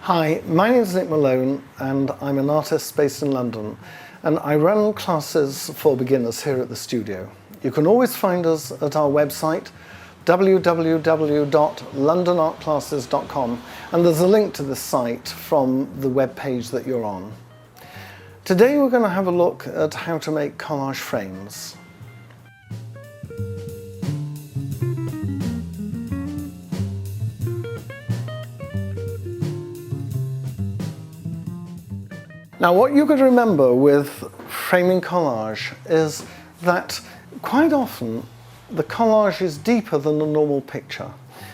Hi, my name is Nick Malone and I'm an artist based in London, and I run classes for beginners here at the studio. You can always find us at our website www.londonartclasses.com, and there's a link to the site from the web page that you're on. Today we're going to have a look at how to make collage frames. Now, what you've got to remember with framing collage is that quite often the collage is deeper than a normal picture.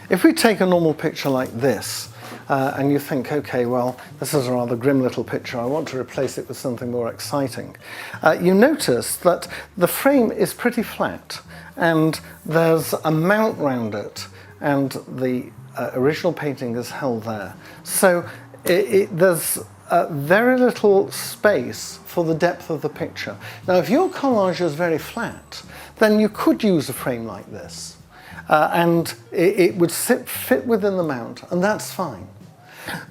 If we take a normal picture like this, and you think, okay, well, this is a rather grim little picture, I want to replace it with something more exciting, you notice that the frame is pretty flat and there's a mount round it, and the original painting is held there. So there's very little space for the depth of the picture. Now, if your collage is very flat, then you could use a frame like this, and it would fit within the mount, and that's fine.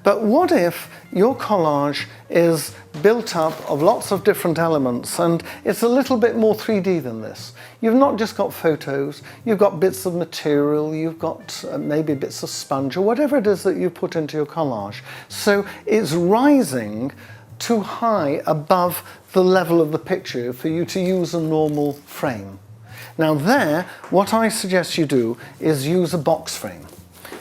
But what if your collage is built up of lots of different elements and it's a little bit more 3D than this? You've not just got photos, you've got bits of material, you've got maybe bits of sponge or whatever it is that you put into your collage. So it's rising too high above the level of the picture for you to use a normal frame. Now there, what I suggest you do is use a box frame.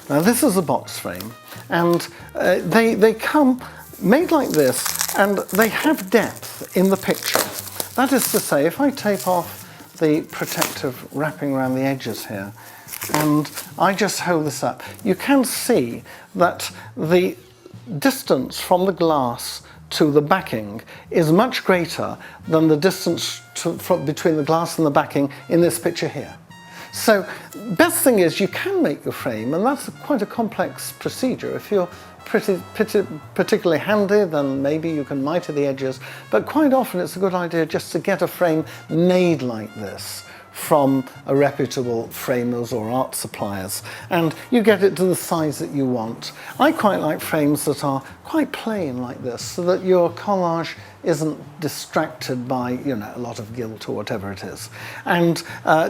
Now this is a box frame, and they come made like this, and they have depth in the picture. That is to say, if I take off the protective wrapping around the edges here, and I just hold this up, you can see that the distance from the glass to the backing is much greater than the distance between the glass and the backing in this picture here. So, best thing is you can make your frame, and that's quite a complex procedure. If you're particularly handy, then maybe you can miter the edges, but quite often it's a good idea just to get a frame made like this from a reputable framers or art suppliers, and you get it to the size that you want. I quite like frames that are quite plain like this, so that your collage isn't distracted by, you know, a lot of gilt or whatever it is. And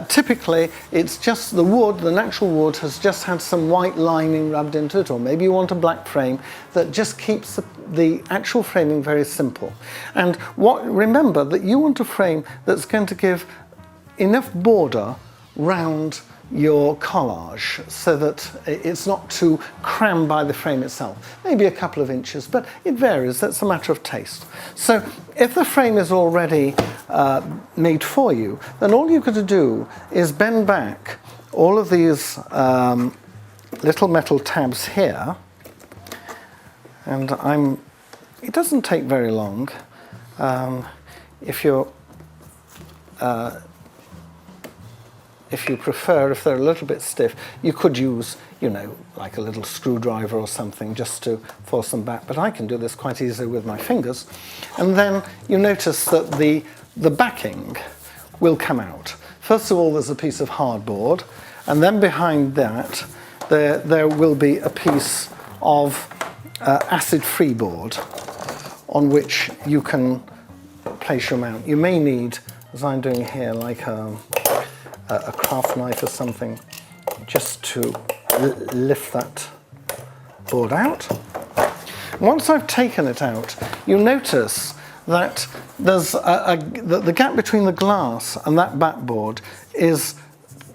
typically it's just the wood, the natural wood, has just had some white lining rubbed into it, or maybe you want a black frame that just keeps the actual framing very simple. And remember that you want a frame that's going to give enough border round your collage so that it's not too crammed by the frame itself. Maybe a couple of inches, but it varies. That's a matter of taste. So if the frame is already made for you, then all you've got to do is bend back all of these little metal tabs here, and it doesn't take very long. If you prefer, if they're a little bit stiff, you could use, you know, like a little screwdriver or something just to force them back. But I can do this quite easily with my fingers. And then you notice that the backing will come out. First of all, there's a piece of hardboard, and then behind that, there will be a piece of acid-free board on which you can place your mount. You may need, as I'm doing here, like a craft knife or something, just to lift that board out. Once I've taken it out, you notice that there's the gap between the glass and that backboard is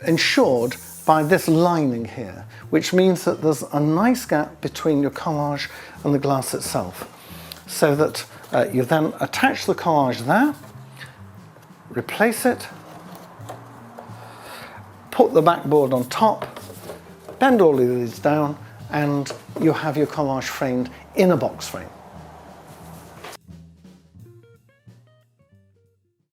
ensured by this lining here, which means that there's a nice gap between your collage and the glass itself, so that you then attach the collage there, replace it, put the backboard on top, bend all of these down, and you have your collage framed in a box frame.